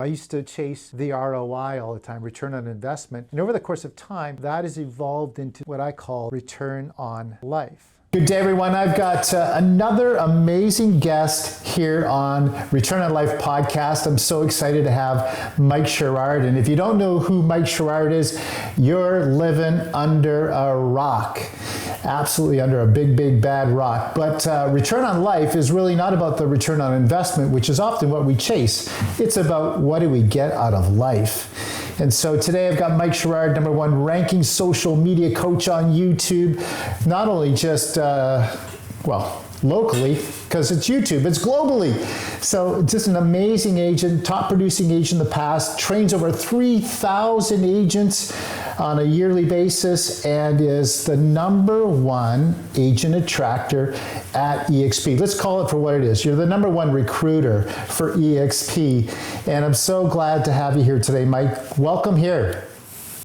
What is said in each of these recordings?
I used to chase the ROI all the time, return on investment. And over the course of time, that has evolved into what I call return on life. Good day, everyone. I've got another amazing guest here on Return on Life podcast. I'm so excited to have Mike Sherrard. And if you don't know who Mike Sherrard is, you're living under a rock. Absolutely under a big, big, bad rock. But return on life is really not about the return on investment, which is often what we chase. It's about what do we get out of life. And so today I've got Mike Sherrard, #1 ranking social media coach on YouTube. Not only just, locally, because it's YouTube, it's globally. So just an amazing agent, top producing agent in the past, trains over 3,000 agents on a yearly basis, and is the #1 agent attractor at eXp. Let's call it for what it is. You're the #1 recruiter for eXp. And I'm so glad to have you here today, Mike. Welcome here.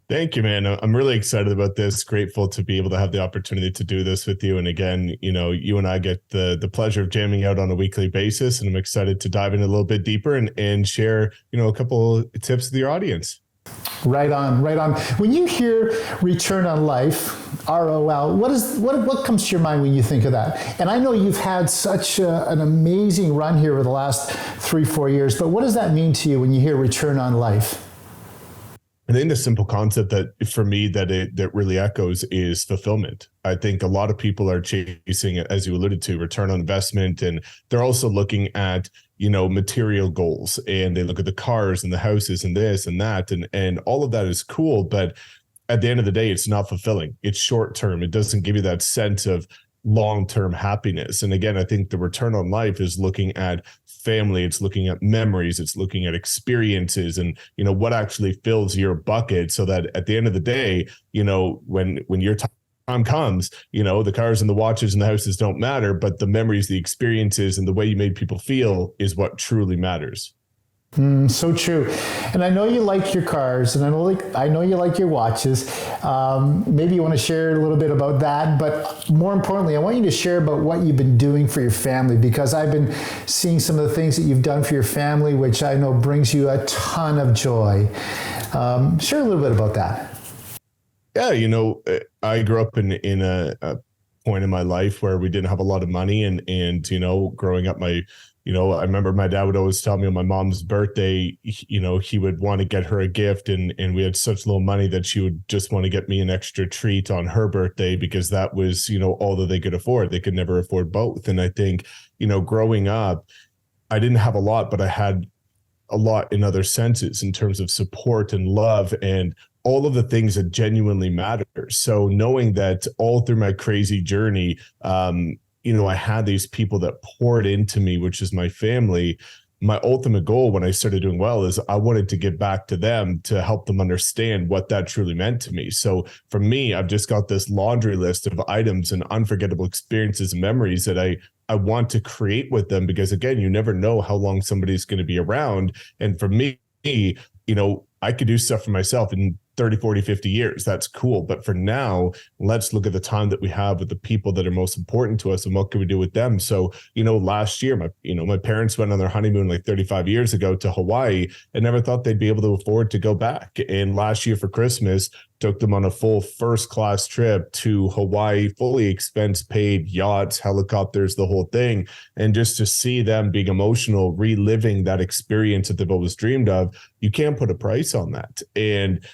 Thank you, man. I'm really excited about this. Grateful to be able to have the opportunity to do this with you. And again, you and I get the pleasure of jamming out on a weekly basis, and I'm excited to dive in a little bit deeper and share, a couple of tips with your audience. Right on, right on. When you hear return on life, ROL, what comes to your mind when you think of that? And I know you've had such an amazing run here over the last 3-4 years, but what does that mean to you when you hear return on life? I think the simple concept that for me that really echoes is fulfillment. I think a lot of people are chasing, as you alluded to, return on investment, and they're also looking at, material goals, and they look at the cars and the houses and this and that, and all of that is cool. But at the end of the day, it's not fulfilling. It's short term. It doesn't give you that sense of long-term happiness. And again, I think the return on life is looking at family, it's looking at memories, it's looking at experiences, and what actually fills your bucket, so that at the end of the day, when your time comes, the cars and the watches and the houses don't matter, but the memories, the experiences, and the way you made people feel is what truly matters. So true. And I know you like your cars, and I know you like your watches. Maybe you want to share a little bit about that, but more importantly, I want you to share about what you've been doing for your family, because I've been seeing some of the things that you've done for your family, which I know brings you a ton of joy. Share a little bit about that. Yeah, I grew up in a point in my life where we didn't have a lot of money, and growing up, I remember my dad would always tell me on my mom's birthday, he would want to get her a gift, and we had such little money that she would just want to get me an extra treat on her birthday, because that was, all that they could afford. They could never afford both. And I think, growing up, I didn't have a lot, but I had a lot in other senses in terms of support and love and all of the things that genuinely matter. So knowing that all through my crazy journey, I had these people that poured into me, which is my family. My ultimate goal when I started doing well is I wanted to give back to them to help them understand what that truly meant to me. So for me, I've just got this laundry list of items and unforgettable experiences and memories that I want to create with them, because again, you never know how long somebody's going to be around. And for me, I could do stuff for myself in 30, 40, 50 years. That's cool. But for now, let's look at the time that we have with the people that are most important to us and what can we do with them. So, last year, my parents went on their honeymoon like 35 years ago to Hawaii and never thought they'd be able to afford to go back. And last year for Christmas, took them on a full first-class trip to Hawaii, fully expense-paid, yachts, helicopters, the whole thing. And just to see them being emotional, reliving that experience that they've always dreamed of, you can't put a price on that. And,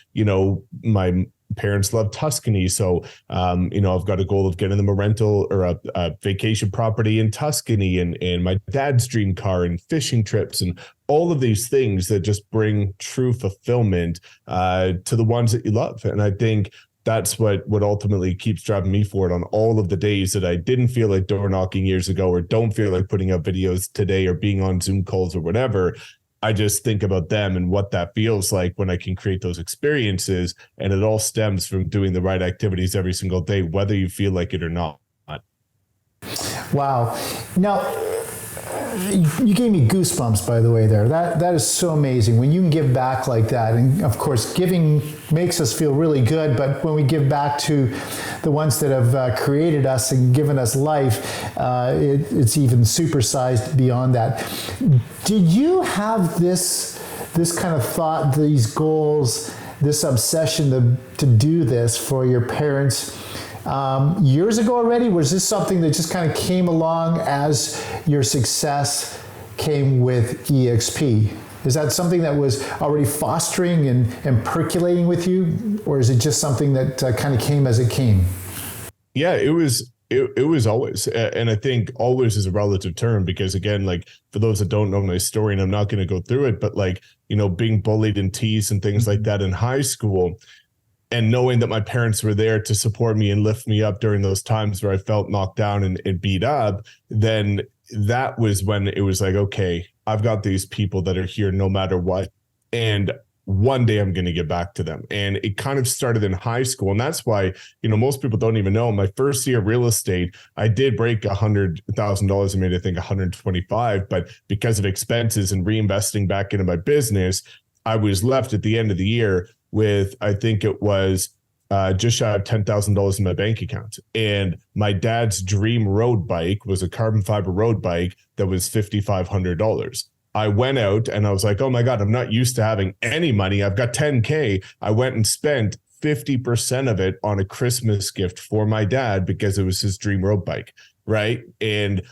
my parents love Tuscany. So, I've got a goal of getting them a rental or a vacation property in Tuscany, and my dad's dream car and fishing trips and all of these things that just bring true fulfillment to the ones that you love. And I think that's what ultimately keeps driving me forward on all of the days that I didn't feel like door knocking years ago, or don't feel like putting up videos today, or being on Zoom calls or whatever. I just think about them and what that feels like when I can create those experiences. And it all stems from doing the right activities every single day, whether you feel like it or not. Wow. Now, you gave me goosebumps, by the way, there. That is so amazing when you can give back like that. And of course, giving makes us feel really good, but when we give back to the ones that have created us and given us life, it's even supersized beyond that. Did you have this this kind of thought, these goals, this obsession to do this for your parents years ago already? Was this something that just kind of came along as your success came with eXp? Is that something that was already fostering and percolating with you? Or is it just something that kind of came as it came? Yeah, it was always, and I think always is a relative term, because again, like for those that don't know my story, and I'm not going to go through it, but like, being bullied and teased and things like that in high school, and knowing that my parents were there to support me and lift me up during those times where I felt knocked down and beat up, then that was when it was like, okay, I've got these people that are here no matter what. And one day I'm going to get back to them. And it kind of started in high school. And that's why, most people don't even know, my first year of real estate, I did break $100,000. I made, I think, 125, but because of expenses and reinvesting back into my business, I was left at the end of the year with, I think it was just shy of $10,000 in my bank account. And my dad's dream road bike was a carbon fiber road bike that was $5,500. I went out and I was like, oh my God, I'm not used to having any money. I've got 10K. I went and spent 50% of it on a Christmas gift for my dad because it was his dream road bike. Right. And,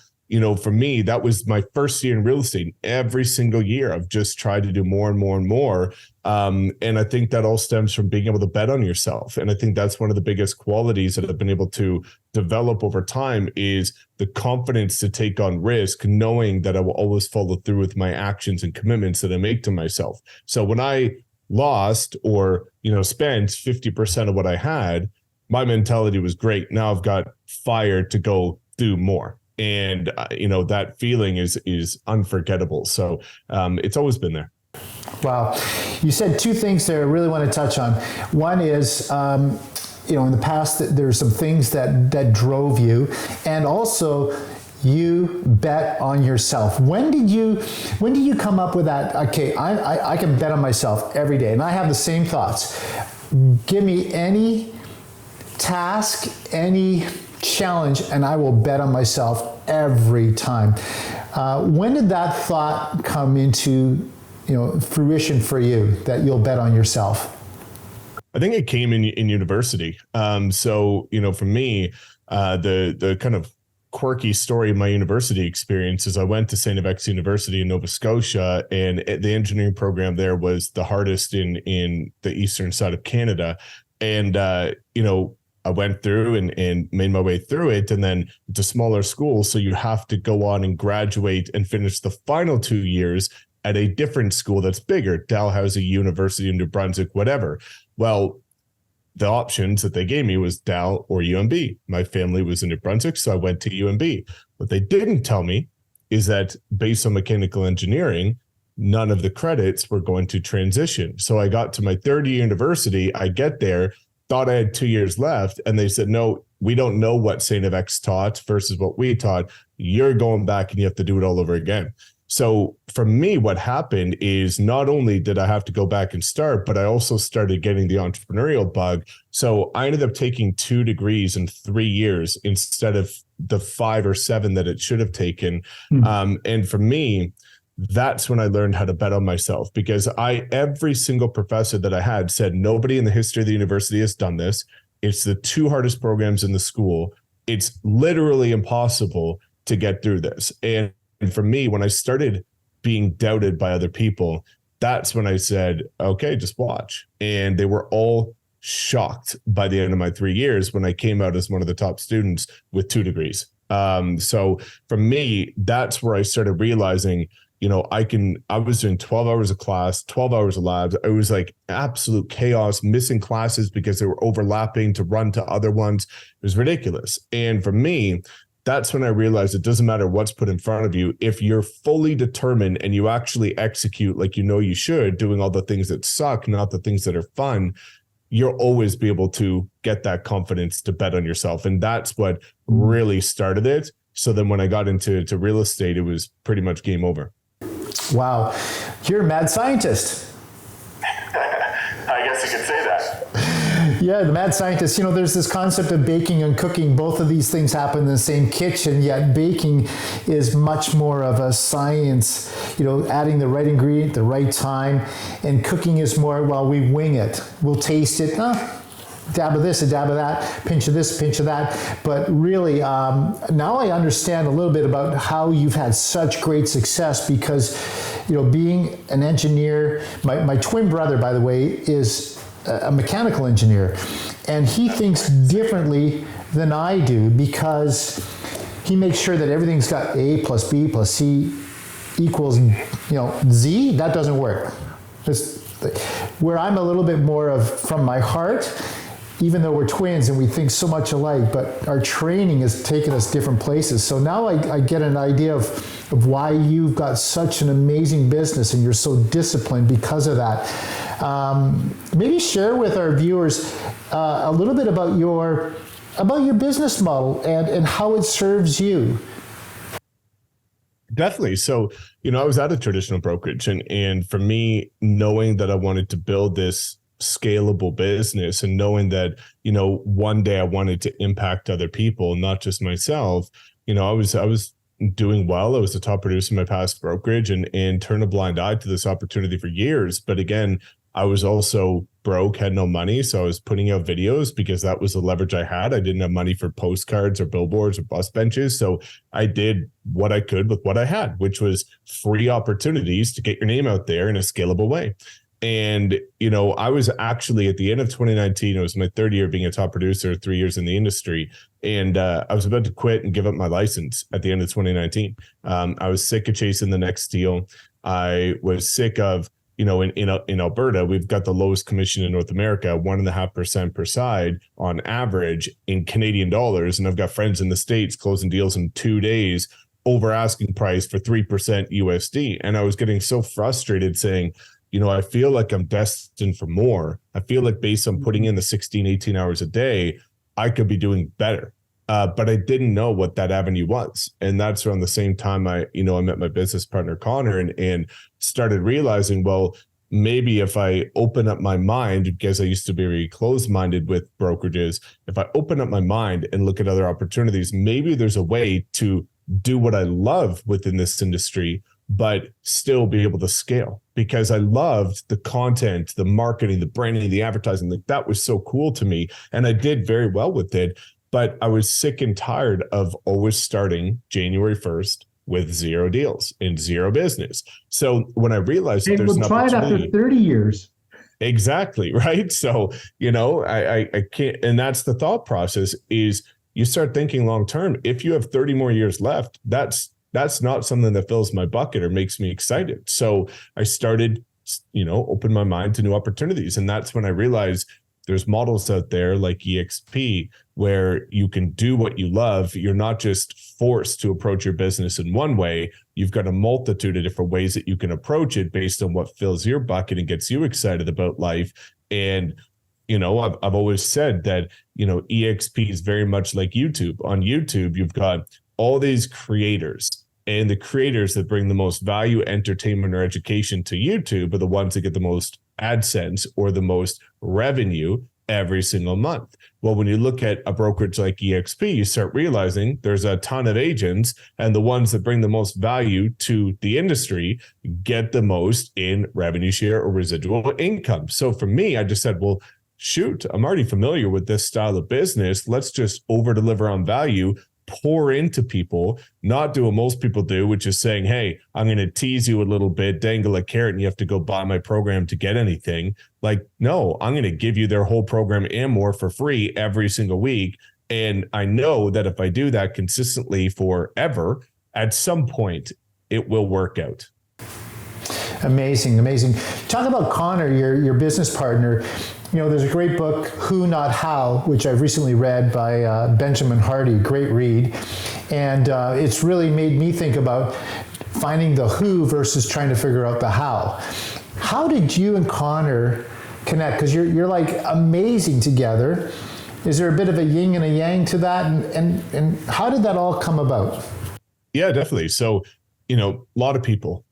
for me, that was my first year in real estate. Every single year, I've just tried to do more and more and more. And I think that all stems from being able to bet on yourself. And I think that's one of the biggest qualities that I've been able to develop over time is the confidence to take on risk, knowing that I will always follow through with my actions and commitments that I make to myself. So when I lost or, spent 50% of what I had, my mentality was great. Now I've got fire to go do more. And, that feeling is unforgettable. So it's always been there. Wow. You said two things there I really want to touch on. One is, in the past, there's some things that drove you, and also you bet on yourself. When did you come up with that? Okay, I can bet on myself every day, and I have the same thoughts. Give me any task, any challenge, and I will bet on myself every time. When did that thought come into fruition for you, that you'll bet on yourself? I think it came in university. So, for me, the kind of quirky story of my university experience is I went to St. FX University in Nova Scotia, and the engineering program there was the hardest in the eastern side of Canada. And, I went through and made my way through it. And then it's a smaller school, so you have to go on and graduate and finish the final 2 years at a different school that's bigger, Dalhousie University in New Brunswick, whatever. Well, the options that they gave me was Dal or UNB. My family was in New Brunswick, so I went to UNB. What they didn't tell me is that based on mechanical engineering, none of the credits were going to transition. So I got to my third year university, I get there, thought I had 2 years left, and they said, no, we don't know what St. FX taught versus what we taught. You're going back and you have to do it all over again. So for me, what happened is not only did I have to go back and start, but I also started getting the entrepreneurial bug. So I ended up taking 2 degrees in 3 years instead of the 5 or 7 that it should have taken. And for me, that's when I learned how to bet on myself, because every single professor that I had said, nobody in the history of the university has done this. It's the 2 hardest programs in the school. It's literally impossible to get through this. And for me, when I started being doubted by other people, that's when I said, okay, just watch. And they were all shocked by the end of my 3 years when I came out as one of the top students with 2 degrees. So for me, that's where I started realizing, I was doing 12 hours of class, 12 hours of labs. It was like absolute chaos, missing classes because they were overlapping to run to other ones. It was ridiculous. And for me, that's when I realized it doesn't matter what's put in front of you. If you're fully determined and you actually execute like you should, doing all the things that suck, not the things that are fun, you'll always be able to get that confidence to bet on yourself. And that's what really started it. So then when I got into real estate, it was pretty much game over. Wow. You're a mad scientist. I guess you could say that. Yeah, the mad scientist, there's this concept of baking and cooking. Both of these things happen in the same kitchen, yet baking is much more of a science, adding the right ingredient, the right time. And cooking is more, well, we wing it. We'll taste it, dab of this, a dab of that, pinch of this, pinch of that. But really, now I understand a little bit about how you've had such great success because, being an engineer, my twin brother, by the way, is a mechanical engineer, and he thinks differently than I do because he makes sure that everything's got A plus B plus C equals, Z. That doesn't work. Where I'm a little bit more of from my heart, even though we're twins and we think so much alike, but our training has taken us different places. So now I get an idea of why you've got such an amazing business and you're so disciplined because of that. Maybe share with our viewers a little bit about your business model and how it serves you. Definitely. So, I was at a traditional brokerage and for me, knowing that I wanted to build this scalable business and knowing that, one day I wanted to impact other people, not just myself, I was doing well. I was the top producer in my past brokerage and turned a blind eye to this opportunity for years. But again, I was also broke, had no money. So I was putting out videos because that was the leverage I had. I didn't have money for postcards or billboards or bus benches. So I did what I could with what I had, which was free opportunities to get your name out there in a scalable way. And, I was actually at the end of 2019, it was my third year being a top producer, 3 years in the industry. And I was about to quit and give up my license at the end of 2019. I was sick of chasing the next deal. I was sick of, in Alberta, we've got the lowest commission in North America, 1.5% per side on average in Canadian dollars. And I've got friends in the States closing deals in 2 days over asking price for 3% USD. And I was getting so frustrated saying, I feel like I'm destined for more. I feel like based on putting in the 16, 18 hours a day, I could be doing better. But I didn't know what that avenue was. And that's around the same time I met my business partner, Connor, and started realizing, well, maybe if I open up my mind, because I used to be very closed-minded with brokerages, if I open up my mind and look at other opportunities, maybe there's a way to do what I love within this industry, but still be able to scale, because I loved the content, the marketing, the branding, the advertising. Like that was so cool to me. And I did very well with it, but I was sick and tired of always starting January 1st with 0 deals and 0 business. So when I realized that there's an opportunity, after 30 years. Exactly. Right. So, I can't, and that's the thought process is you start thinking long-term. If you have 30 more years left, that's not something that fills my bucket or makes me excited. So I started, open my mind to new opportunities. And that's when I realized there's models out there like eXp where you can do what you love. You're not just forced to approach your business in one way. You've got a multitude of different ways that you can approach it based on what fills your bucket and gets you excited about life. And I've always said that, eXp is very much like YouTube. On YouTube, you've got all these creators, and the creators that bring the most value, entertainment, or education to YouTube are the ones that get the most AdSense or the most revenue every single month. Well, when you look at a brokerage like eXp, you start realizing there's a ton of agents, and the ones that bring the most value to the industry get the most in revenue share or residual income. So for me, I just said, well, shoot, I'm already familiar with this style of business. Let's just over deliver on value, pour into people, not do what most people do, which is saying, hey, I'm going to tease you a little bit, dangle a carrot, and you have to go buy my program to get anything. Like, no, I'm going to give you their whole program and more for free every single week. And I know that if I do that consistently forever, at some point it will work out. Amazing. Talk about Connor, your business partner. There's a great book, Who Not How, which I've recently read by Benjamin Hardy, great read. And it's really made me think about finding the who versus trying to figure out the how. How did you and Connor connect? Because you're like amazing together. Is there a bit of a yin and a yang to that? And how did that all come about? Yeah, definitely. So, a lot of people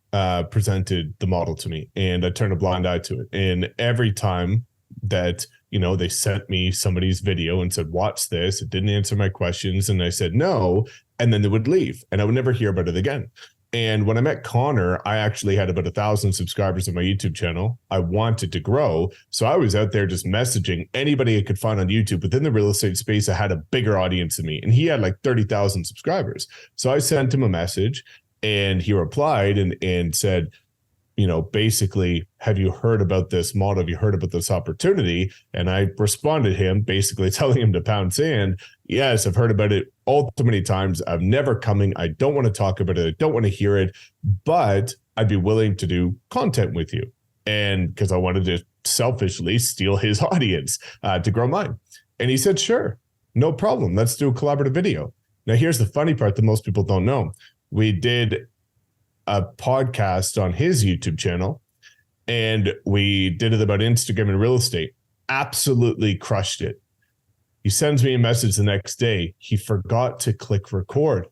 presented the model to me and I turned a blind eye to it. And every time that, they sent me somebody's video and said, watch this. It didn't answer my questions. And I said, no. And then they would leave and I would never hear about it again. And when I met Connor, I actually had about 1,000 subscribers on my YouTube channel. I wanted to grow. So I was out there just messaging anybody I could find on YouTube within the real estate space. I had a bigger audience than me. And he had like 30,000 subscribers. So I sent him a message and he replied and said, basically, have you heard about this model? Have you heard about this opportunity? And I responded to him, basically telling him to pound sand. Yes, I've heard about it all too many times. I'm never coming. I don't want to talk about it. I don't want to hear it, but I'd be willing to do content with you. And because I wanted to selfishly steal his audience to grow mine. And he said, sure, no problem. Let's do a collaborative video. Now, here's the funny part that most people don't know. We did a podcast on his YouTube channel and we did it about Instagram and real estate. Absolutely crushed it. He sends me a message the next day. He forgot to click record.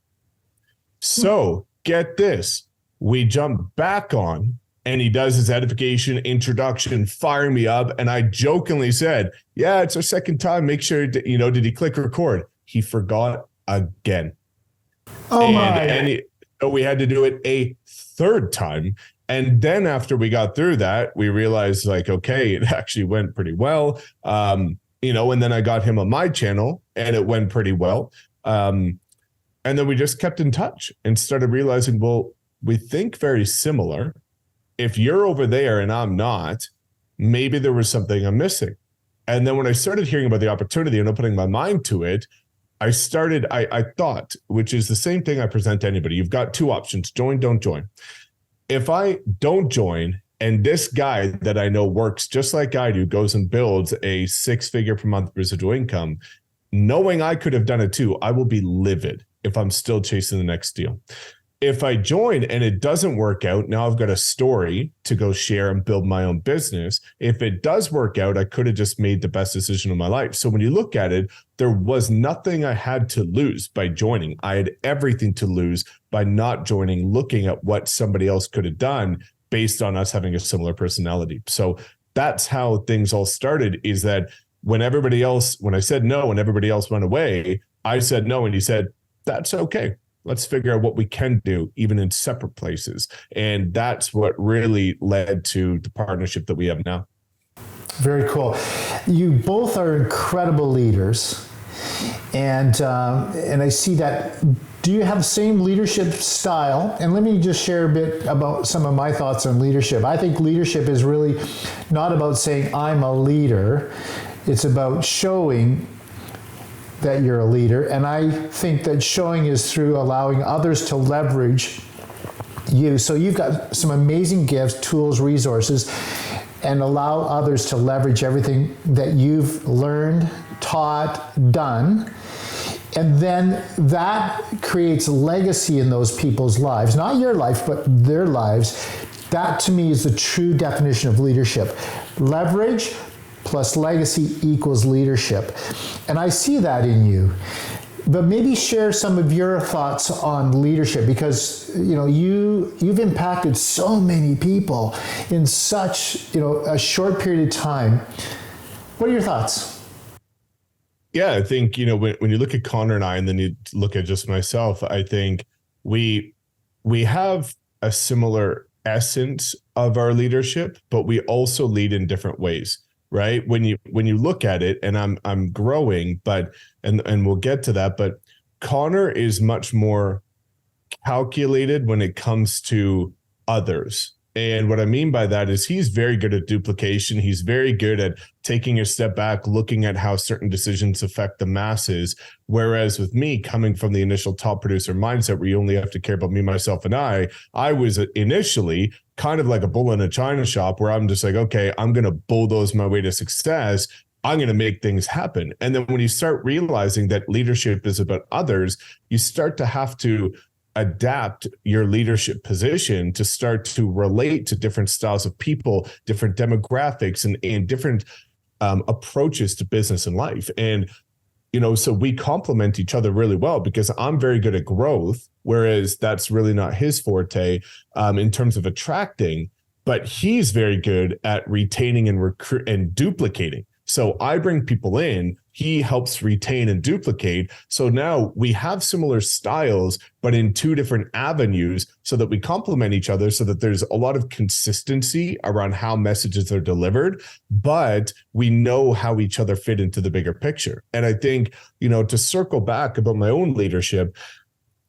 So get this, we jump back on and he does his edification introduction, firing me up. And I jokingly said, yeah, it's our second time. Make sure, did he click record? He forgot again. Oh my. So we had to do it a third time. And then after we got through that, we realized like, okay, it actually went pretty well. And then I got him on my channel and it went pretty well. And then we just kept in touch and started realizing, well, we think very similar. If you're over there and I'm not, maybe there was something I'm missing. And then when I started hearing about the opportunity and opening my mind to it, I thought, which is the same thing I present to anybody. You've got two options, join, don't join. If I don't join and this guy that I know works just like I do, goes and builds a 6-figure per month residual income, knowing I could have done it too, I will be livid if I'm still chasing the next deal. If I join and it doesn't work out, now I've got a story to go share and build my own business. If it does work out, I could have just made the best decision of my life. So when you look at it, there was nothing I had to lose by joining. I had everything to lose by not joining, looking at what somebody else could have done based on us having a similar personality. So that's how things all started, is that when I said no and everybody else went away, I said no. And he said, that's okay. Let's figure out what we can do, even in separate places. And that's what really led to the partnership that we have now. Very cool. You both are incredible leaders. And I see that. Do you have the same leadership style? And let me just share a bit about some of my thoughts on leadership. I think leadership is really not about saying I'm a leader. It's about showing that you're a leader. And I think that showing is through allowing others to leverage you. So you've got some amazing gifts, tools, resources, and allow others to leverage everything that you've learned, taught, done. And then that creates legacy in those people's lives, not your life, but their lives. That to me is the true definition of leadership. Leverage plus legacy equals leadership. And I see that in you. But maybe share some of your thoughts on leadership, because you've impacted so many people in such a short period of time. What are your thoughts? Yeah, I think when you look at Connor and I, and then you look at just myself, I think we have a similar essence of our leadership, but we also lead in different ways. Right. When you look at it, and I'm growing, but and we'll get to that, but Connor is much more calculated when it comes to others. And what I mean by that is he's very good at duplication. He's very good at taking a step back, looking at how certain decisions affect the masses. Whereas with me, coming from the initial top producer mindset where you only have to care about me, myself, and I was initially kind of like a bull in a china shop, where I'm just like, okay, I'm going to bulldoze my way to success. I'm going to make things happen. And then when you start realizing that leadership is about others, you start to have to adapt your leadership position to start to relate to different styles of people, different demographics, and different approaches to business and life. And, so we complement each other really well, because I'm very good at growth, whereas that's really not his forte in terms of attracting, but he's very good at retaining and duplicating. So I bring people in, he helps retain and duplicate. So now we have similar styles, but in two different avenues so that we complement each other, so that there's a lot of consistency around how messages are delivered, but we know how each other fit into the bigger picture. And I think, to circle back about my own leadership,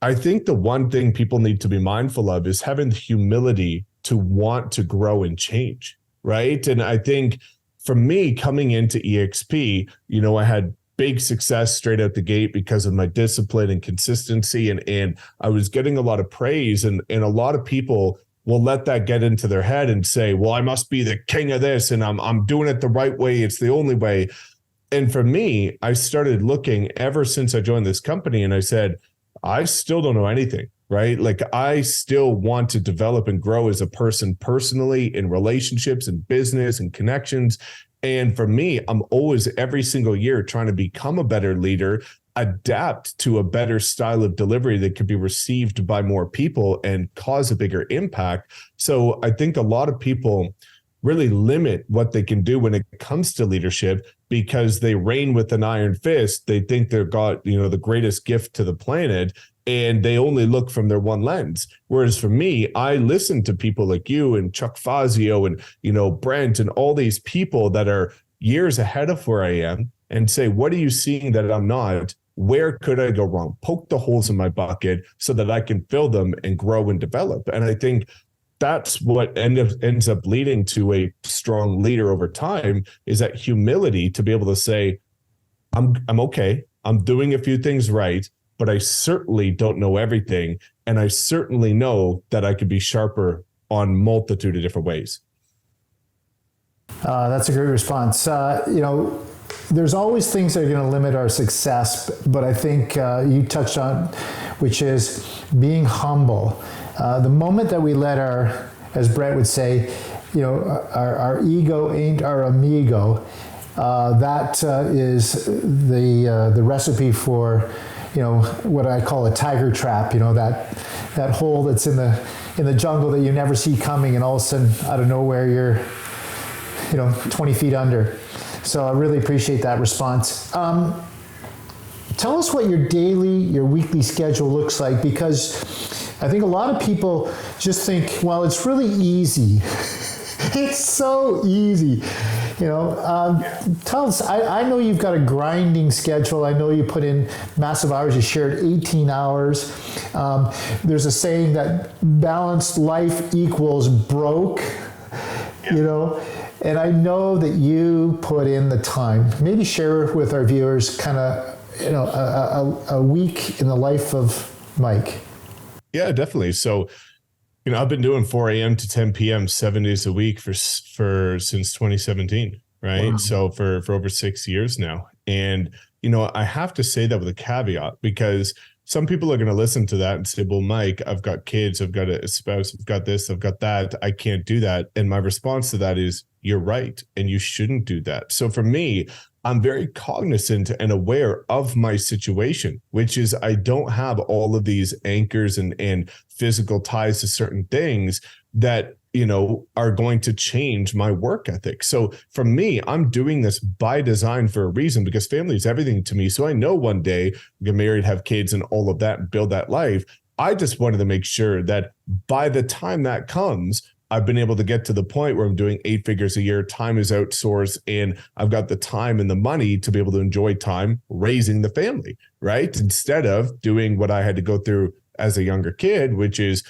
I think the one thing people need to be mindful of is having the humility to want to grow and change, right? And I think for me, coming into eXp, I had big success straight out the gate because of my discipline and consistency. And I was getting a lot of praise. And a lot of people will let that get into their head and say, well, I must be the king of this and I'm doing it the right way. It's the only way. And for me, I started looking ever since I joined this company, and I said, I still don't know anything, right? Like, I still want to develop and grow as a person personally, in relationships and business and connections. And for me, I'm always, every single year, trying to become a better leader, adapt to a better style of delivery that could be received by more people and cause a bigger impact. So I think a lot of people really limit what they can do when it comes to leadership because they reign with an iron fist. They think they've got, the greatest gift to the planet, and they only look from their one lens. Whereas for me, I listen to people like you and Chuck Fazio and, Brent and all these people that are years ahead of where I am, and say, what are you seeing that I'm not? Where could I go wrong? Poke the holes in my bucket so that I can fill them and grow and develop. And I think that's what ends up leading to a strong leader over time, is that humility to be able to say, I'm okay. I'm doing a few things right, but I certainly don't know everything. And I certainly know that I could be sharper on multitude of different ways. That's a great response. There's always things that are going to limit our success, but I think you touched on, which is being humble. The moment that we let as Brett would say, our ego ain't our amigo, that is the recipe for, what I call a tiger trap. That hole that's in the jungle that you never see coming, and all of a sudden, out of nowhere, you're 20 feet under. So I really appreciate that response. Tell us what your weekly schedule looks like, because I think a lot of people just think, well, it's really easy. It's so easy. Tell us, I know you've got a grinding schedule. I know you put in massive hours. You shared 18 hours. There's a saying that balanced life equals broke, and I know that you put in the time. Maybe share with our viewers kind of, a week in the life of Mike. Yeah, definitely. So, I've been doing 4 a.m. to 10 p.m. 7 days a week for since 2017, right? Wow. So for over 6 years now. And, I have to say that with a caveat, because some people are going to listen to that and say, well, Mike, I've got kids, I've got a spouse, I've got this, I've got that. I can't do that. And my response to that is, you're right. And you shouldn't do that. So for me, I'm very cognizant and aware of my situation, which is I don't have all of these anchors and physical ties to certain things that, are going to change my work ethic. So for me, I'm doing this by design for a reason, because family is everything to me. So I know one day we get married, have kids and all of that and build that life. I just wanted to make sure that by the time that comes, I've been able to get to the point where I'm doing 8 figures a year. Time is outsourced, and I've got the time and the money to be able to enjoy time raising the family, right? Instead of doing what I had to go through as a younger kid, which is,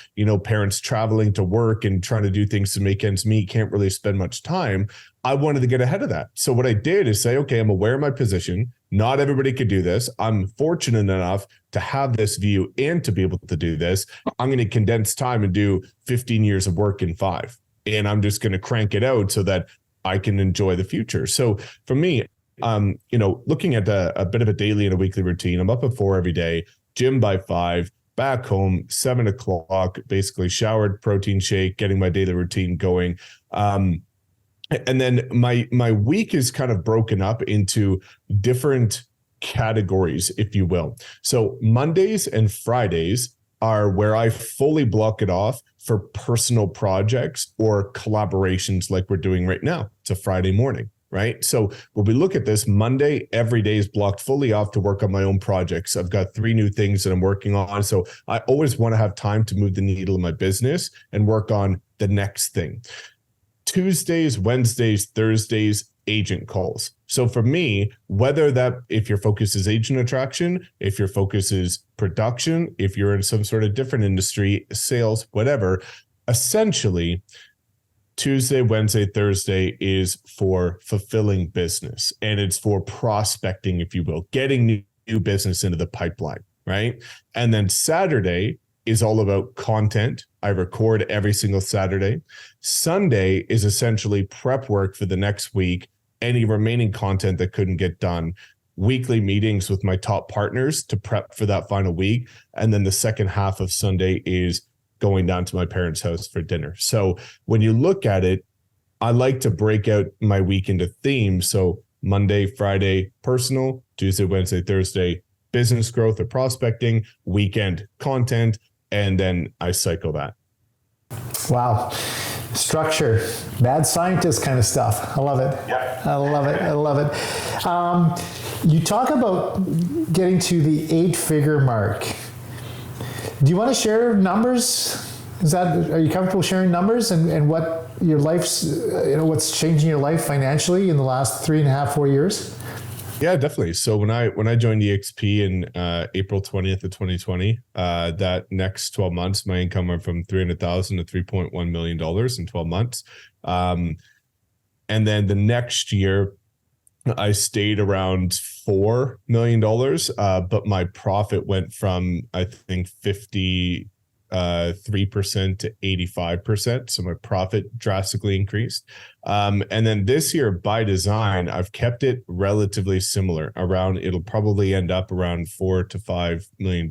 parents traveling to work and trying to do things to make ends meet, can't really spend much time. I wanted to get ahead of that. So what I did is say, okay, I'm aware of my position. Not everybody could do this. I'm fortunate enough to have this view and to be able to do this. I'm going to condense time and do 15 years of work in 5. And I'm just going to crank it out so that I can enjoy the future. So for me, looking at a bit of a daily and a weekly routine, I'm up at 4 every day, gym by 5, back home, 7 o'clock, basically showered, protein shake, getting my daily routine going. And then my week is kind of broken up into different categories, if you will. So Mondays and Fridays are where I fully block it off for personal projects or collaborations like we're doing right now. It's a Friday morning, right? So when we look at this, Monday, every day is blocked fully off to work on my own projects. I've got 3 new things that I'm working on. So I always want to have time to move the needle in my business and work on the next thing. Tuesdays, Wednesdays, Thursdays, agent calls. So for me, whether that, if your focus is agent attraction, if your focus is production, if you're in some sort of different industry, sales, whatever, essentially Tuesday, Wednesday, Thursday is for fulfilling business, and it's for prospecting, if you will, getting new business into the pipeline, right? And then Saturday is all about content. I record every single Saturday. Sunday is essentially prep work for the next week, any remaining content that couldn't get done, weekly meetings with my top partners to prep for that final week. And then the second half of Sunday is going down to my parents' house for dinner. So when you look at it, I like to break out my week into themes. So Monday, Friday, personal, Tuesday, Wednesday, Thursday, business growth or prospecting, weekend content, and then I cycle that. Wow. Structure, mad scientist kind of stuff. I love it. Yeah. I love it. I love it. You talk about getting to the 8-figure mark. Do you want to share numbers? Are you comfortable sharing numbers and what your life's, what's changing your life financially in the last 3.5, 4 years? Yeah, definitely. So when I joined eXp in April 20th of 2020, that next 12 months, my income went from $300,000 to $3.1 million in 12 months. And then the next year, I stayed around $4 million, but my profit went from, I think, 53% to 85%. So my profit drastically increased. And then this year, by design, I've kept it relatively similar. It'll probably end up around $4 to $5 million,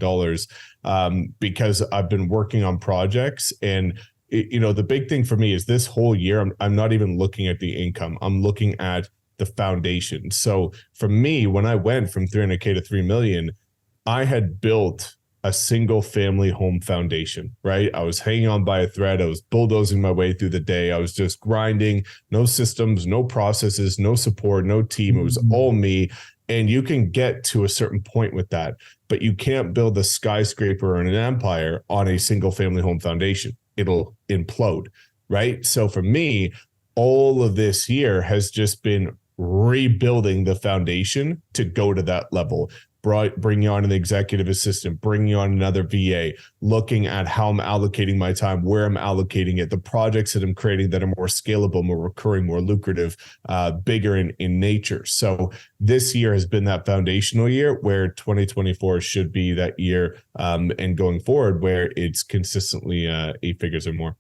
because I've been working on projects. And the big thing for me is this whole year, I'm not even looking at the income. I'm looking at the foundation. So for me, when I went from 300K to 3 million, I had built a single family home foundation, right? I was hanging on by a thread. I was bulldozing my way through the day. I was just grinding, no systems, no processes, no support, no team. It was all me. And you can get to a certain point with that, but you can't build a skyscraper or an empire on a single family home foundation. It'll implode, right? So for me, all of this year has just been rebuilding the foundation to go to that level. Bringing on an executive assistant, bringing on another VA, looking at how I'm allocating my time, where I'm allocating it, the projects that I'm creating that are more scalable, more recurring, more lucrative, bigger in nature. So this year has been that foundational year where 2024 should be that year, and going forward where it's consistently 8 figures or more.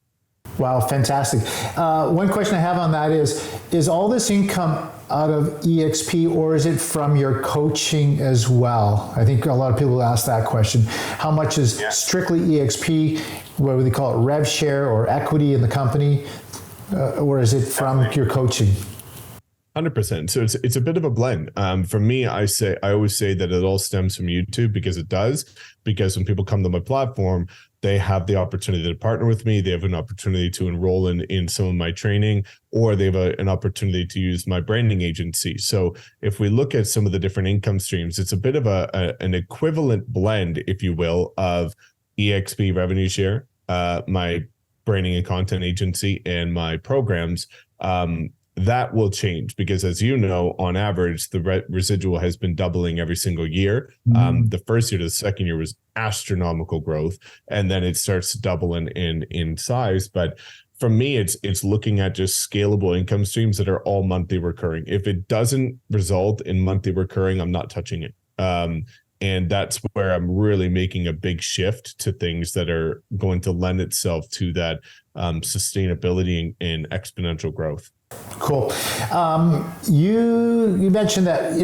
Wow, fantastic. One question I have on that is all this income out of eXp, or is it from your coaching as well? I think a lot of people ask that question. How much is strictly eXp, what would they call it, rev share or equity in the company, or is it from your coaching? 100%. So it's a bit of a blend. For me, I always say that it all stems from YouTube, because it does. Because when people come to my platform, they have the opportunity to partner with me. They have an opportunity to enroll in some of my training, or they have an opportunity to use my branding agency. So if we look at some of the different income streams, it's a bit of an equivalent blend, if you will, of eXp revenue share, my branding and content agency, and my programs. That will change because, as you know, on average, the residual has been doubling every single year. The first year to the second year was astronomical growth, and then it starts to double in size. But for me, it's looking at just scalable income streams that are all monthly recurring. If it doesn't result in monthly recurring, I'm not touching it. And that's where I'm really making a big shift to things that are going to lend itself to that sustainability and exponential growth. Cool. You mentioned that,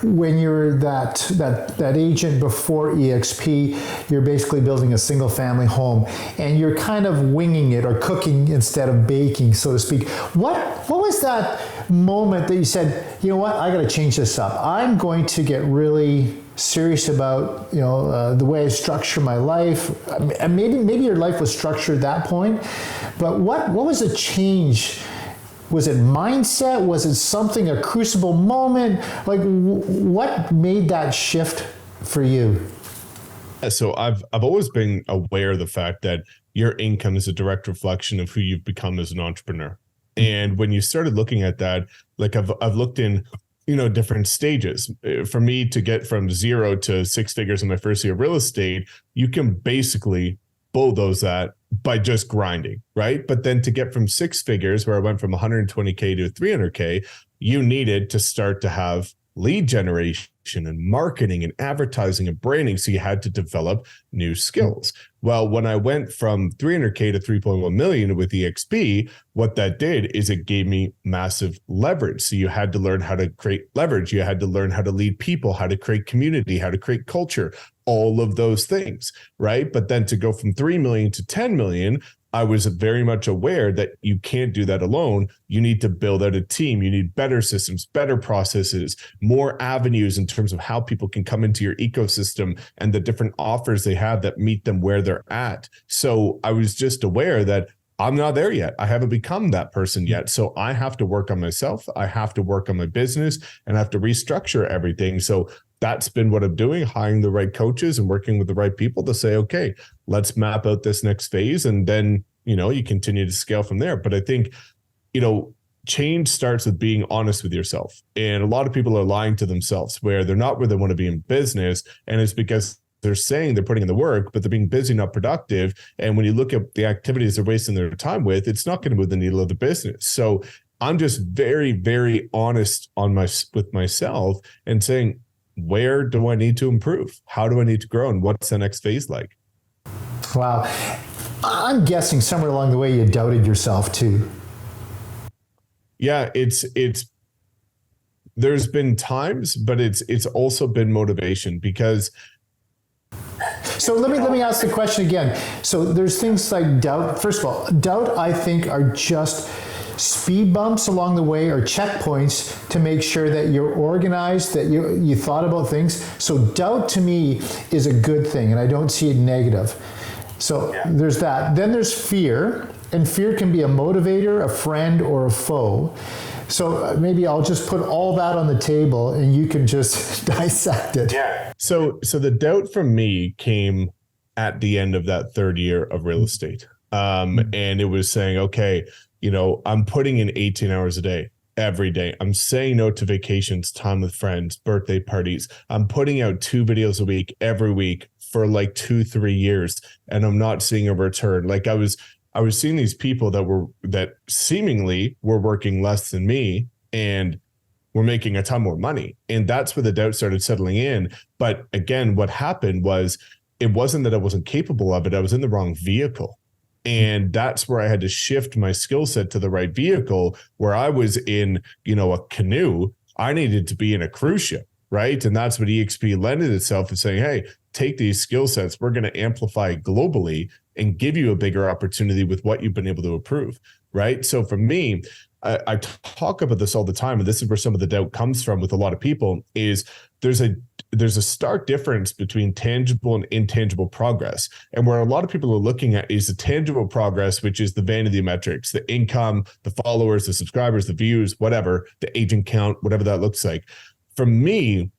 when you're that agent before eXp, you're basically building a single family home and you're kind of winging it or cooking instead of baking, so to speak. What was that moment that you said, you know what, I got to change this up. I'm going to get really serious about the way I structure my life. And maybe your life was structured at that point, but what was the change Was it mindset? Was it something, a crucible moment? Like, what made that shift for you? So I've always been aware of the fact that your income is a direct reflection of who you've become as an entrepreneur. And when you started looking at that, like I've looked in, different stages. For me to get from 0 to 6 figures in my first year of real estate, you can basically bulldoze that by just grinding, right? But then to get from 6 figures, where I went from 120K to 300K, you needed to start to have lead generation and marketing and advertising and branding. So you had to develop new skills. Well, when I went from 300K to 3.1 million with eXp, what that did is it gave me massive leverage. So you had to learn how to create leverage. You had to learn how to lead people, how to create community, how to create culture, all of those things, right? But then to go from 3 million to 10 million, I was very much aware that you can't do that alone. You need to build out a team. You need better systems, better processes, more avenues in terms of how people can come into your ecosystem and the different offers they have that meet them where they're at. So I was just aware that I'm not there yet. I haven't become that person yet. So I have to work on myself. I have to work on my business and I have to restructure everything. So that's been what I'm doing, hiring the right coaches and working with the right people to say, okay, let's map out this next phase. And then, you continue to scale from there. But I think, change starts with being honest with yourself. And a lot of people are lying to themselves where they're not where they want to be in business. And it's because they're saying they're putting in the work, but they're being busy, not productive. And when you look at the activities they're wasting their time with, it's not going to move the needle of the business. So I'm just very, very honest with myself and saying, where do I need to improve? How do I need to grow? And what's the next phase like? Wow. I'm guessing somewhere along the way you doubted yourself too. Yeah, there's been times, but it's also been motivation because. So let me ask the question again. So there's things like doubt. First of all, doubt, I think, are just speed bumps along the way or checkpoints to make sure that you're organized, that you thought about things. So doubt to me is a good thing, and I don't see it negative. So there's that. Then there's fear, and fear can be a motivator, a friend, or a foe. So maybe I'll just put all that on the table and you can just dissect it. Yeah. So the doubt from me came at the end of that third year of real estate. And it was saying, okay, I'm putting in 18 hours a day, every day. I'm saying no to vacations, time with friends, birthday parties. I'm putting out 2 videos a week, every week for like 2-3 years. And I'm not seeing a return. Like I was seeing these people that seemingly were working less than me and were making a ton more money. And that's where the doubt started settling in. But again, what happened was it wasn't that I wasn't capable of it. I was in the wrong vehicle. And that's where I had to shift my skill set to the right vehicle. Where I was in, a canoe, I needed to be in a cruise ship, right? And that's what eXp lended itself to saying, hey, take these skill sets. We're going to amplify globally and give you a bigger opportunity with what you've been able to approve, right? So for me, I talk about this all the time, and this is where some of the doubt comes from with a lot of people, is there's a stark difference between tangible and intangible progress. And where a lot of people are looking at is the tangible progress, which is the vanity metrics, the income, the followers, the subscribers, the views, whatever, the agent count, whatever that looks like. For me,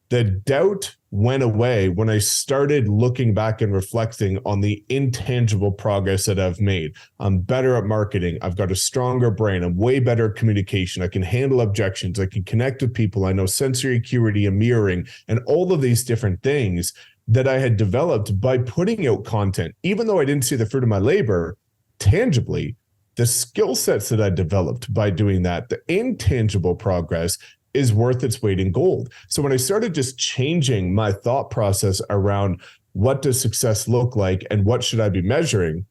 the doubt went away when I started looking back and reflecting on the intangible progress that I've made. I'm better at marketing. I've got a stronger brain. I'm way better at communication. I can handle objections. I can connect with people. I know sensory acuity and mirroring and all of these different things that I had developed by putting out content. Even though I didn't see the fruit of my labor tangibly, the skill sets that I developed by doing that, the intangible progress, is worth its weight in gold. So when I started just changing my thought process around what does success look like and what should I be measuring,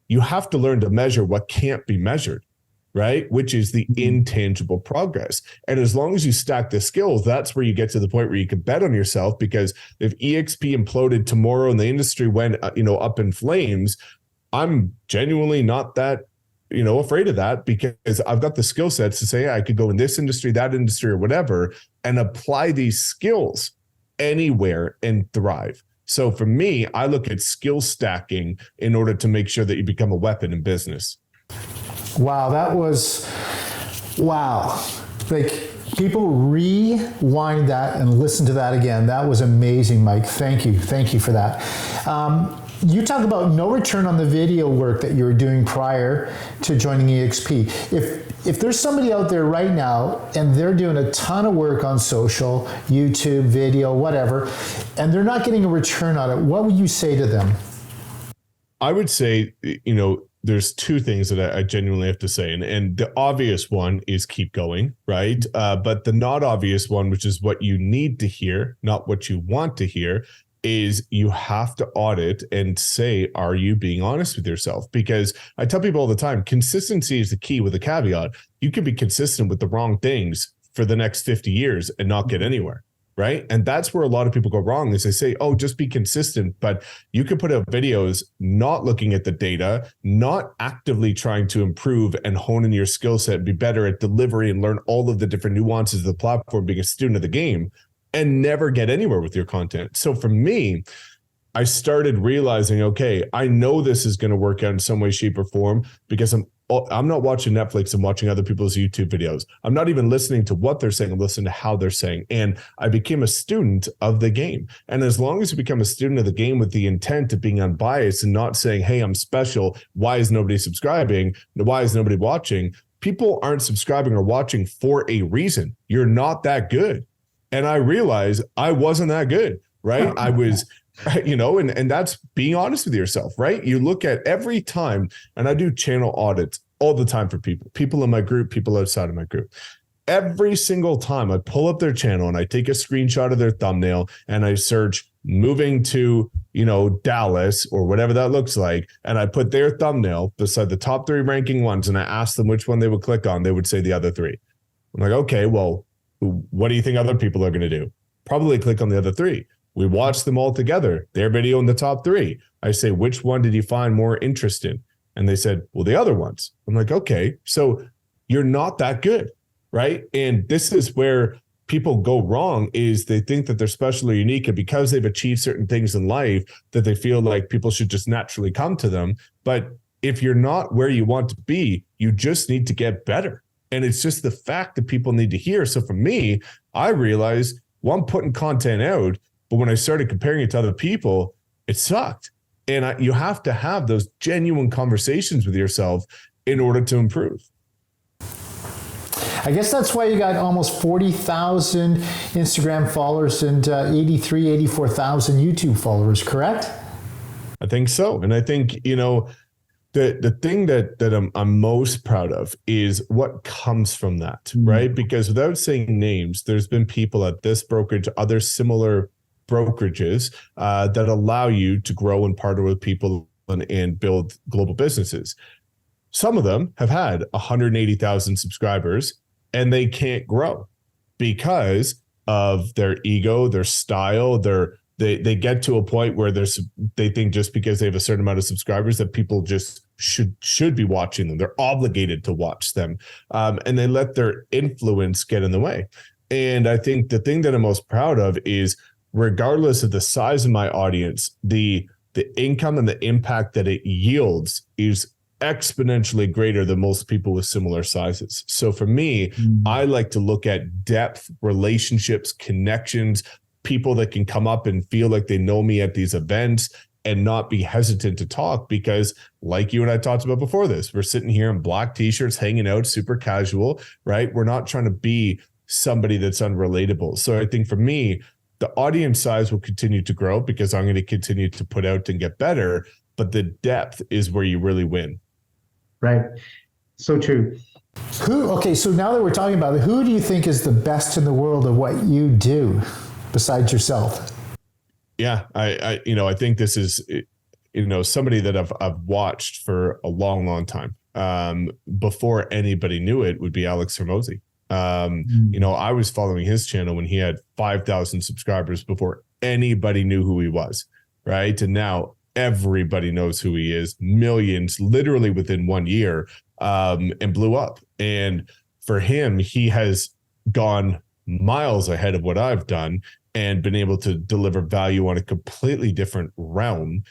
you have to learn to measure what can't be measured, right? Which is the intangible progress. And as long as you stack the skills, that's where you get to the point where you can bet on yourself, because if eXp imploded tomorrow and the industry went, up in flames, I'm genuinely not that afraid of that, because I've got the skill sets to say, I could go in this industry, that industry, or whatever, and apply these skills anywhere and thrive. So for me, I look at skill stacking in order to make sure that you become a weapon in business. Wow, that was Wow. Like, people rewind that and listen to that again. That was amazing, Mike. Thank you. Thank you for that. You talk about no return on the video work that you were doing prior to joining eXp. If there's somebody out there right now and they're doing a ton of work on social, YouTube, video, whatever, and they're not getting a return on it, what would you say to them? I would say, there's two things that I genuinely have to say. And the obvious one is keep going, right? But the not obvious one, which is what you need to hear, not what you want to hear, is you have to audit and say, are you being honest with yourself? Because I tell people all the time, consistency is the key with a caveat. You can be consistent with the wrong things for the next 50 years and not get anywhere. Right. And that's where a lot of people go wrong is they say, oh, just be consistent. But you can put out videos not looking at the data, not actively trying to improve and hone in your skill set and be better at delivery and learn all of the different nuances of the platform, being a student of the game, and never get anywhere with your content. So for me, I started realizing, okay, I know this is going to work out in some way, shape, or form because I'm not watching Netflix. I'm watching other people's YouTube videos. I'm not even listening to what they're saying. I'm listening to how they're saying. And I became a student of the game. And as long as you become a student of the game with the intent of being unbiased and not saying, hey, I'm special. Why is nobody subscribing? Why is nobody watching? People aren't subscribing or watching for a reason. You're not that good. And I realized I wasn't that good, right? I was, and that's being honest with yourself, right? You look at every time, and I do channel audits all the time for people in my group, people outside of my group. Every single time I pull up their channel and I take a screenshot of their thumbnail and I search moving to, Dallas or whatever that looks like. And I put their thumbnail beside the top 3 ranking ones. And I asked them which one they would click on. They would say the other 3. I'm like, okay, well, what do you think other people are going to do? Probably click on the other 3. We watch them all together, their video in the top 3. I say, which one did you find more interesting? And they said, well, the other ones. I'm like, okay, so you're not that good, right? And this is where people go wrong is they think that they're special or unique. And because they've achieved certain things in life that they feel like people should just naturally come to them. But if you're not where you want to be, you just need to get better. And it's just the fact that people need to hear. So for me, I realized, well, I'm putting content out, but when I started comparing it to other people, it sucked. And you have to have those genuine conversations with yourself in order to improve. I guess that's why you got almost 40,000 Instagram followers and 84,000 YouTube followers, correct? I think so. And I think, the thing that I'm most proud of is what comes from that, right? Because without saying names, there's been people at this brokerage, other similar brokerages that allow you to grow and partner with people and build global businesses. Some of them have had 180,000 subscribers and they can't grow because of their ego, their style, they get to a point where they think just because they have a certain amount of subscribers that people just should be watching them. They're obligated to watch them. And they let their influence get in the way. And I think the thing that I'm most proud of is regardless of the size of my audience, the income and the impact that it yields is exponentially greater than most people with similar sizes. So for me, I like to look at depth, relationships, connections, people that can come up and feel like they know me at these events and not be hesitant to talk because like you and I talked about before this, we're sitting here in black t-shirts, hanging out, super casual, right? We're not trying to be somebody that's unrelatable. So I think for me, the audience size will continue to grow because I'm going to continue to put out and get better, but the depth is where you really win. Right. So true. Okay, so now that we're talking about it, who do you think is the best in the world of what you do besides yourself? Yeah, I think this is, somebody that I've watched for a long, long time. Before anybody knew it would be Alex Hormozi. I was following his channel when he had 5,000 subscribers before anybody knew who he was, right? And now everybody knows who he is, millions, literally within 1 year, and blew up. And for him, he has gone miles ahead of what I've done and been able to deliver value on a completely different realm.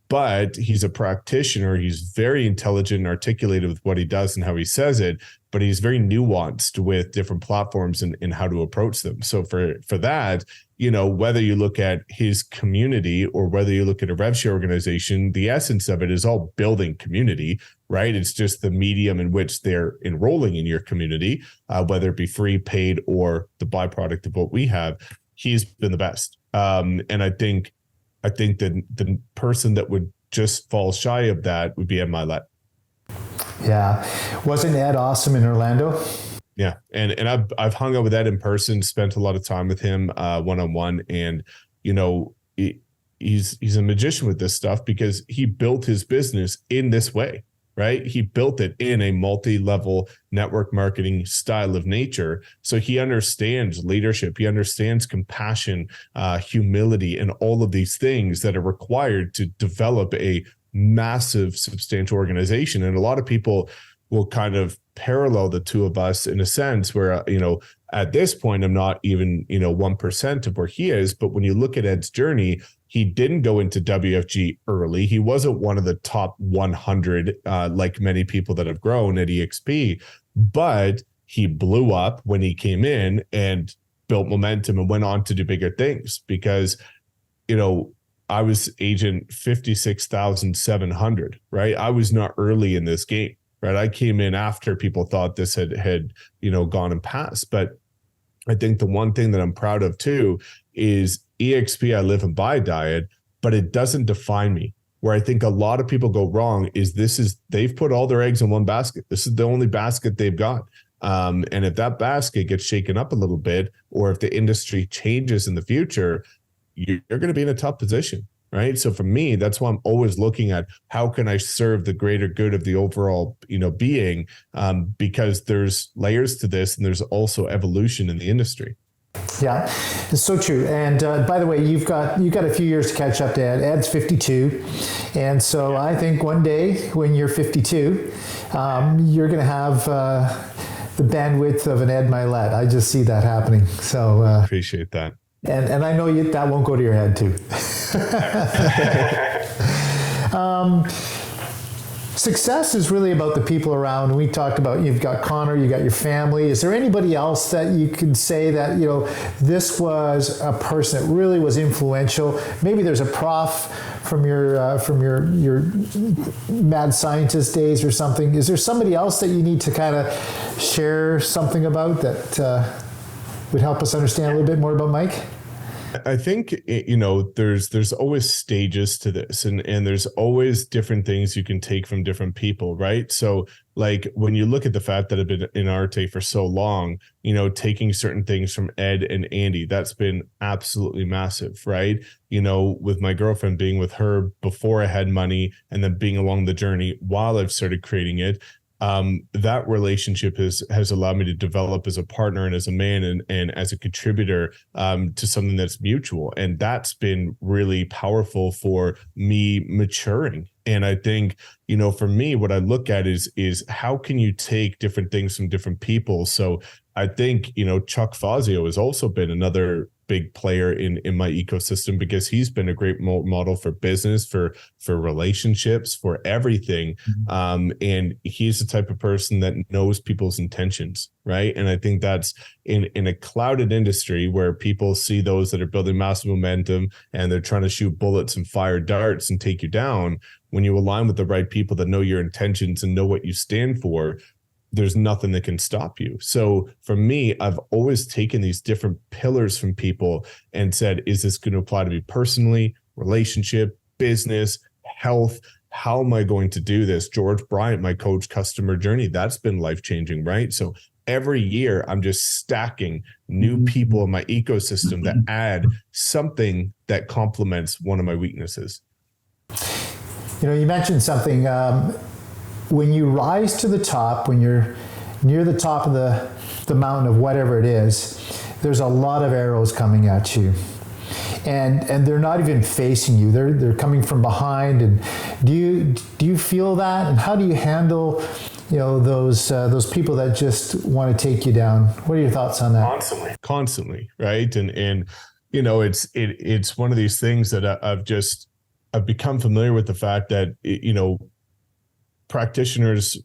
But he's a practitioner. He's very intelligent and articulated with what he does and how he says it. but he's very nuanced with different platforms and how to approach them. So for that, you know, whether you look at his community or whether you look at a rev share organization, the essence of it is all building community, right? It's just the medium in which they're enrolling in your community, whether it be free, paid, or the byproduct of what we have. He's been the best. And I think that the person that would just fall shy of that would be Ed Milet. Yeah. Wasn't Ed awesome in Orlando? Yeah. And I've hung out with Ed in person, spent a lot of time with him one-on-one. And, you know, he's a magician with this stuff because he built his business in this way, right? He built it in a multi-level network marketing style of nature. So he understands leadership. He understands compassion, humility, and all of these things that are required to develop a massive, substantial organization. And a lot of people will kind of parallel the two of us in a sense where, you know, at this point, I'm not even, 1% of where he is. But when you look at Ed's journey, he didn't go into WFG early. He wasn't one of the top 100, like many people that have grown at eXp, but he blew up when he came in and built momentum and went on to do bigger things because, I was agent 56,700, right? I was not early in this game, right? I came in after people thought this had gone and passed. But I think the one thing that I'm proud of too is eXp, I live and die diet, but it doesn't define me. Where I think a lot of people go wrong is they've put all their eggs in one basket. This is the only basket they've got. And if that basket gets shaken up a little bit, or if the industry changes in the future, you're going to be in a tough position, right? So for me, that's why I'm always looking at how can I serve the greater good of the overall, being, because there's layers to this and there's also evolution in the industry. Yeah, it's so true. And by the way, you've got a few years to catch up to Ed. Ed's 52. And so I think one day when you're 52, you're going to have the bandwidth of an Ed Milet. I just see that happening. So appreciate that. And I know that won't go to your head too. Success is really about the people around. We talked about, you've got Connor, you got your family. Is there anybody else that you could say that, this was a person that really was influential? Maybe there's a prof from your mad scientist days or something. Is there somebody else that you need to kind of share something about that would help us understand a little bit more about Mike? I think, there's always stages to this and there's always different things you can take from different people, right? So like when you look at the fact that I've been in Arte for so long, taking certain things from Ed and Andy, that's been absolutely massive, right? With my girlfriend, being with her before I had money and then being along the journey while I've started creating it. That relationship has allowed me to develop as a partner and as a man and as a contributor to something that's mutual. And that's been really powerful for me maturing. And I think, for me, what I look at is how can you take different things from different people? So I think, Chuck Fazio has also been another big player in my ecosystem because he's been a great model for business, for relationships, for everything. And he's the type of person that knows people's intentions, right? And I think that's in a clouded industry where people see those that are building massive momentum and they're trying to shoot bullets and fire darts and take you down. When you align with the right people that know your intentions and know what you stand for, there's nothing that can stop you. So for me, I've always taken these different pillars from people and said, is this going to apply to me personally, relationship, business, health? How am I going to do this? George Bryant, my coach, customer journey, that's been life-changing, right? So every year I'm just stacking new people in my ecosystem that add something that complements one of my weaknesses. You mentioned something, when you rise to the top, when you're near the top of the mountain of whatever it is, there's a lot of arrows coming at you. And they're not even facing you. They're coming from behind. And do you feel that? And how do you handle those people that just want to take you down? What are your thoughts on that? Constantly, right? And it's one of these things that I've become familiar with the fact that practitioners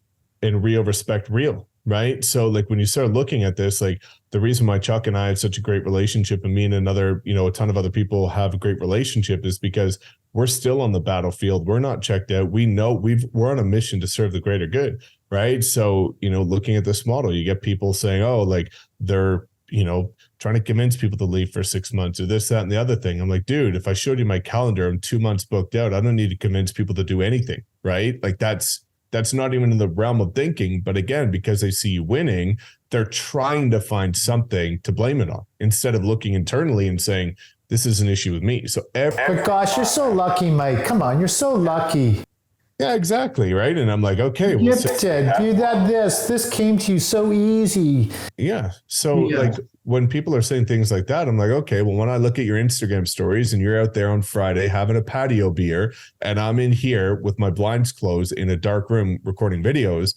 in real respect real, right? So like when you start looking at this, like the reason why Chuck and I have such a great relationship, and me and another, a ton of other people have a great relationship, is because we're still on the battlefield. We're not checked out. We know we're on a mission to serve the greater good, right? So, looking at this model, you get people saying, oh, like they're, trying to convince people to leave for 6 months or this, that, and the other thing. I'm like, dude, if I showed you my calendar, I'm 2 months booked out. I don't need to convince people to do anything, right? Like that's not even in the realm of thinking. But again, because they see you winning, they're trying to find something to blame it on instead of looking internally and saying, this is an issue with me. So but gosh, you're so lucky, Mike. Come on, you're so lucky. Yeah, exactly. Right. And I'm like, okay, well, gifted. You had this came to you so easy. Yeah. So like when people are saying things like that, I'm like, okay, well, when I look at your Instagram stories and you're out there on Friday having a patio beer and I'm in here with my blinds closed in a dark room recording videos,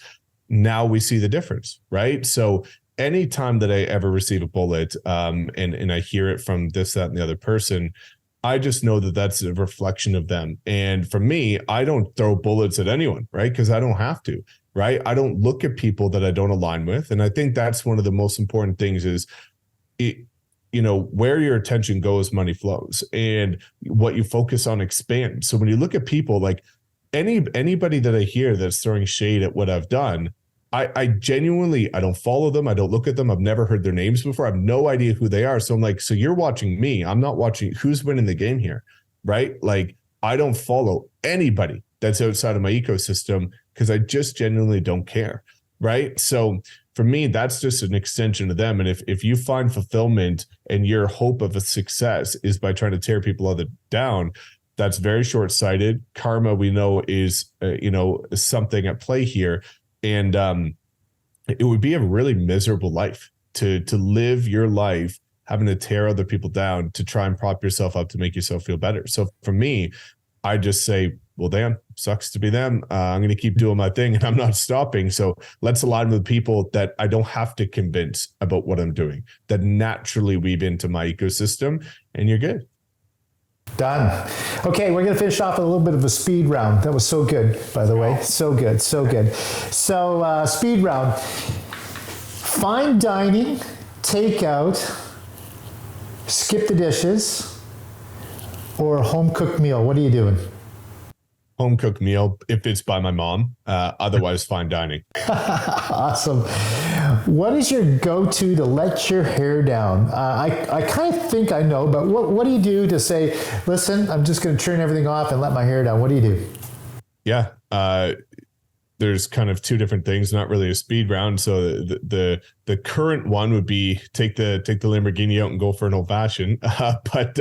now we see the difference. Right. So anytime that I ever receive a bullet and I hear it from this, that, and the other person, I just know that that's a reflection of them. And for me, I don't throw bullets at anyone, right? Because I don't have to, right? I don't look at people that I don't align with. And I think that's one of the most important things is, where your attention goes, money flows, and what you focus on expands. So when you look at people, like anybody that I hear that's throwing shade at what I've done, I genuinely, I don't follow them. I don't look at them. I've never heard their names before. I have no idea who they are. So I'm like, so you're watching me. I'm not watching who's winning the game here, right? Like I don't follow anybody that's outside of my ecosystem because I just genuinely don't care, right? So for me, that's just an extension of them. And if you find fulfillment and your hope of a success is by trying to tear people other down, that's very short-sighted. Karma, we know, is something at play here. And it would be a really miserable life to live your life having to tear other people down to try and prop yourself up to make yourself feel better. So for me, I just say, well, damn, sucks to be them. I'm going to keep doing my thing and I'm not stopping. So let's align with people that I don't have to convince about what I'm doing, that naturally weave into my ecosystem, and you're good. Done. Okay, we're going to finish off with a little bit of a speed round. That was so good, by the way. So good, so good. So speed round. Fine dining, takeout, skip the dishes, or home cooked meal. What are you doing? Home cooked meal if it's by my mom. Otherwise, fine dining. Awesome. What is your go-to to let your hair down? I kind of think I know, but what do you do to say, listen, I'm just going to turn everything off and let my hair down? What do you do? Yeah. There's kind of two different things, not really a speed round. So the current one would be take the Lamborghini out and go for an old fashioned. But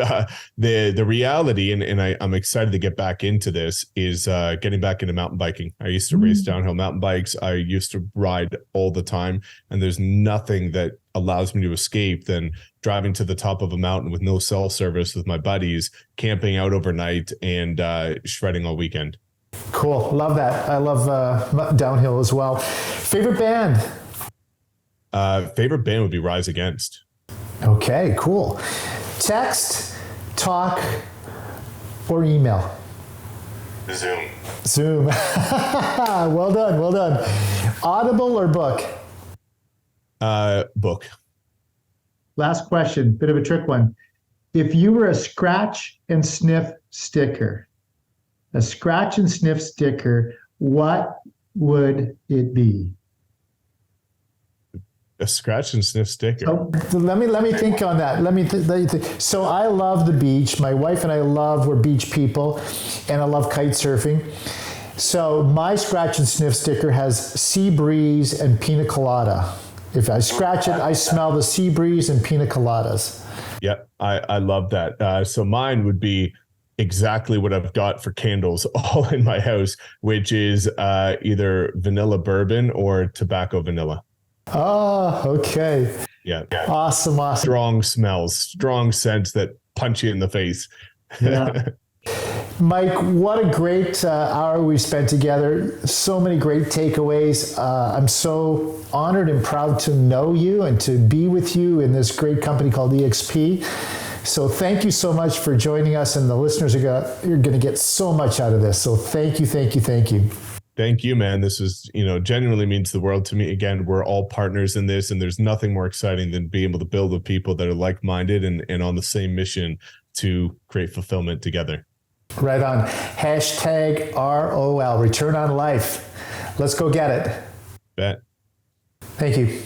the reality, and I'm excited to get back into this, is getting back into mountain biking. I used to race downhill mountain bikes. I used to ride all the time, and there's nothing that allows me to escape than driving to the top of a mountain with no cell service with my buddies, camping out overnight, and shredding all weekend. Cool. Love that. I love downhill as well. Favorite band? Favorite band would be Rise Against. Okay, cool. Text, talk, or email? Zoom. Well done, well done. Audible or book? Book. Last question, bit of a trick one. If you were a scratch and sniff sticker, what would it be? A scratch and sniff sticker. So let me think on that. Let me think. So I love the beach. My wife and I we're beach people, and I love kite surfing. So my scratch and sniff sticker has sea breeze and pina colada. If I scratch it, I smell the sea breeze and pina coladas. Yeah, I love that. So mine would be exactly what I've got for candles all in my house, which is either vanilla bourbon or tobacco vanilla. Oh, okay. Yeah. Awesome. Strong smells, strong scents that punch you in the face. Yeah. Mike, what a great hour we spent together. So many great takeaways. I'm so honored and proud to know you and to be with you in this great company called eXp. So thank you so much for joining us, and the listeners are going to get so much out of this. So thank you. Thank you, man. This is, genuinely means the world to me. Again, we're all partners in this, and there's nothing more exciting than being able to build with people that are like-minded and on the same mission to create fulfillment together. Right on. Hashtag ROL, return on life. Let's go get it. Bet. Thank you.